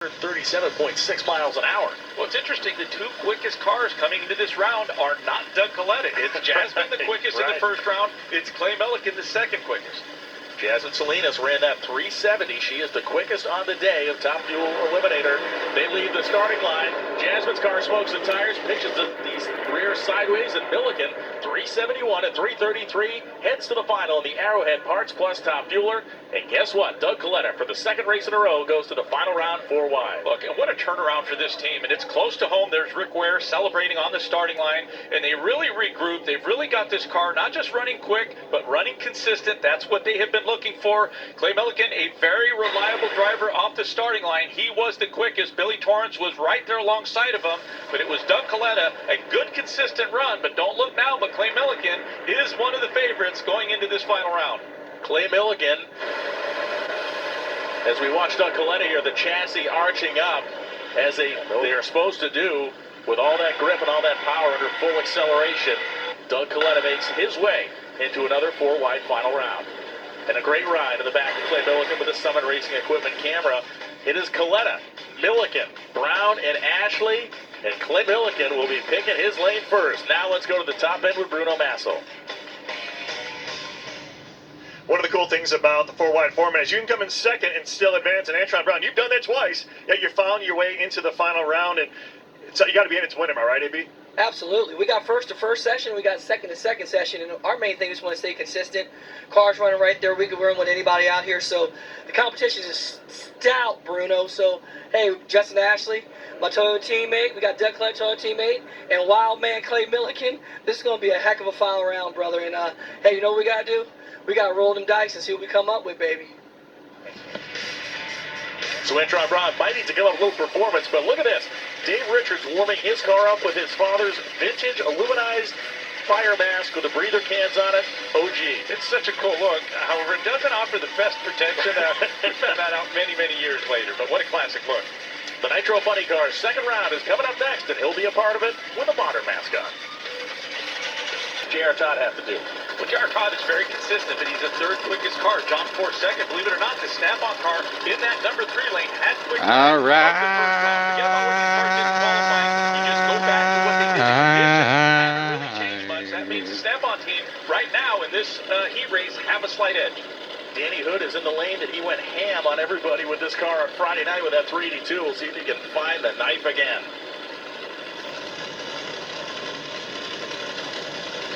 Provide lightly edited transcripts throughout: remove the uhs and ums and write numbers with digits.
37.6 miles an hour. Well, it's interesting. The two quickest cars coming into this round are not Doug Coletta. It's Jasmine, the quickest in the first round. It's Clay Millican, the second quickest. Jasmine Salinas ran that 370. She is the quickest on the day of Top Fuel Eliminator. They leave the starting line. Jasmine's car smokes the tires, pitches the rear sideways, and Millican, 371 at 333, heads to the final in the Arrowhead Parts Plus Top Fueler. And guess what? Doug Coletta, for the second race in a row, goes to the final round 4 wide. Look, and what a turnaround for this team. And it's close to home. There's Rick Ware celebrating on the starting line. And they really regrouped. They've really got this car not just running quick, but running consistent. That's what they have been looking for. Clay Millican, a very reliable driver off the starting line. He was the quickest. Billy Torrance was right there alongside of him. But it was Doug Coletta, a good, consistent run. But don't look now, but Clay Millican is one of the favorites going into this final round. Clay Millican, as we watch Doug Coletta here, the chassis arching up as they are supposed to do with all that grip and all that power under full acceleration. Doug Coletta makes his way into another 4 wide final round. And a great ride in the back of Clay Millican with the Summit Racing Equipment camera. It is Coletta, Millican, Brown, and Ashley. And Clay Millican will be picking his lane first. Now let's go to the top end with Bruno Massel. One of the cool things about the 4 wide format is you can come in second and still advance. And Antron Brown, you've done that twice. Yet you found your way into the final round, and you got to be in it to win. Am I right, AB? Absolutely. We got first to first session, we got second to second session, and our main thing is want to stay consistent. Cars running right there. We can run with anybody out here. So the competition is stout, Bruno. So hey, Justin Ashley, my Toyota teammate. We got Doug Coletta, Toyota teammate, and wild man Clay Millican. This is going to be a heck of a final round, brother. And hey, you know what we got to do? We got to roll them dice and see what we come up with, baby. So Antron Brown might need to give up a little performance, but look at this. Dave Richards warming his car up with his father's vintage aluminized fire mask with the breather cans on it. OG. It's such a cool look. However, it doesn't offer the best protection. We found that out many, many years later, but what a classic look. The Nitro Funny Car's second round is coming up next, and he'll be a part of it with a modern mask on. J.R. Todd have to do. Well, J.R. Todd is very consistent, but he's the third quickest car. John Ford second. Believe it or not, the snap-on car in that number 3 lane had quick. All right. Forget about what these cars didn't qualify. You just go back to what they did in conditions. Hasn't really changed much. That means the snap-on team right now in this heat race have a slight edge. Danny Hood is in the lane, and he went ham on everybody with this car on Friday night with that 382. We'll see if he can find the knife again.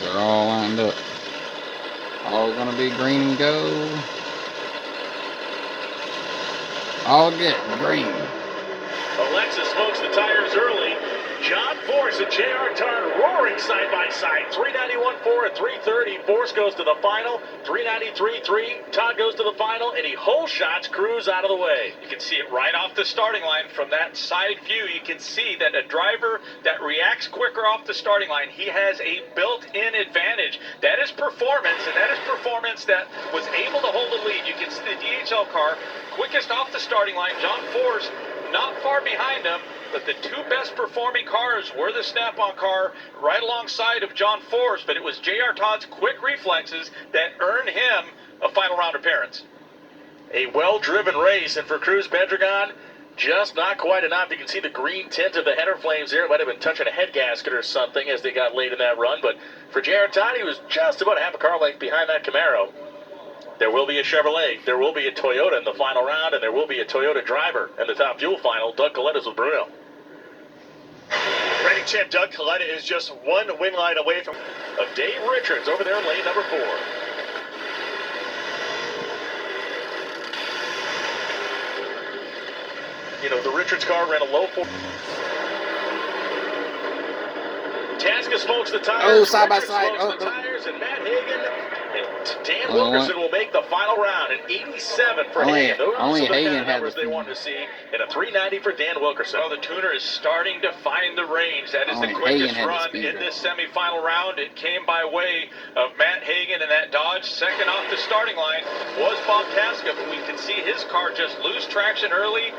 They're all lined up. All gonna be green and gold. All get green. Alexis smokes the tires early. John Force and J.R. Todd roaring side by side. 391.4 at 330. Force goes to the final. 393.3. Todd goes to the final, and he hole shots Cruz out of the way. You can see it right off the starting line from that side view. You can see that a driver that reacts quicker off the starting line, he has a built-in advantage. That is performance, and that is performance that was able to hold the lead. You can see the DHL car quickest off the starting line. John Force not far behind him. But the two best performing cars were the snap-on car right alongside of John Force, but it was J.R. Todd's quick reflexes that earned him a final round appearance. A well-driven race, and for Cruz Bedregon, just not quite enough. You can see the green tint of the header flames there. It might have been touching a head gasket or something as they got late in that run, but for J.R. Todd, he was just about half a car length behind that Camaro. There will be a Chevrolet, there will be a Toyota in the final round, and there will be a Toyota driver in the Top Fuel final. Doug Coletta's with Bruno. Reigning champ Doug Coletta is just one win line away from Dave Richards over there in lane number 4. You know, the Richards car ran a low 4. Tasca smokes the tires. Oh, side by Richards side. smokes the tires, and Matt Hagan and Dan Wilkerson will make the final round. An 87 for Hagan. Those are the kind of numbers they wanted to see. And a 390 for Dan Wilkerson. Well, the tuner is starting to find the range. That is the quickest run in this semifinal round. It came by way of Matt Hagan and that Dodge. Second off the starting line was Bob Tasca, but we can see his car just lose traction early.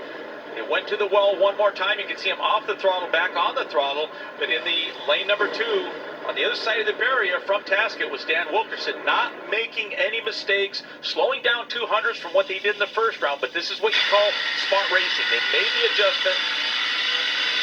It went to the well one more time. You can see him off the throttle, back on the throttle. But in the lane number 2, On the other side of the barrier from Tasket was Dan Wilkerson, not making any mistakes, slowing down 200s from what they did in the first round, but this is what you call smart racing. They made the adjustment.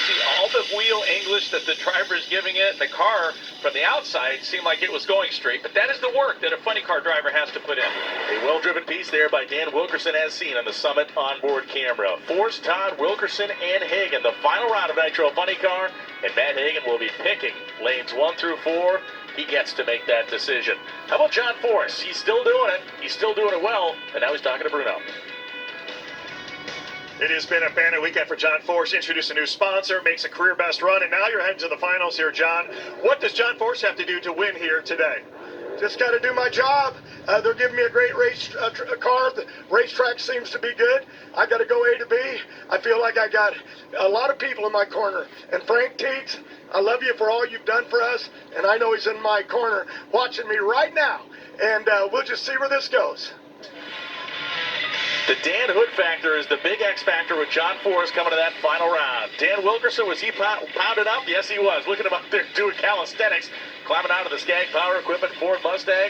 See all the wheel English that the driver is giving it. The car from the outside seemed like it was going straight, but that is the work that a funny car driver has to put in. A well-driven piece there by Dan Wilkerson as seen on the Summit onboard camera. Force, Todd, Wilkerson, and Hagan. The final round of Nitro Funny Car, and Matt Hagan will be picking lanes 1 through 4. He gets to make that decision. How about John Force? He's still doing it. He's still doing it well, and now he's talking to Bruno. It has been a banner weekend for John Force. Introduced a new sponsor, makes a career best run, and now you're heading to the finals here, John. What does John Force have to do to win here today? Just got to do my job. They're giving me a great race car. The racetrack seems to be good. I got to go A to B. I feel like I got a lot of people in my corner. And Frank Teets, I love you for all you've done for us. And I know he's in my corner watching me right now. And we'll just see where this goes. The Dan Hood factor is the big X factor with John Force coming to that final round. Dan Wilkerson, was he pounded up? Yes, he was. Look at him up there doing calisthenics, climbing out of the Skag Power Equipment Ford Mustang.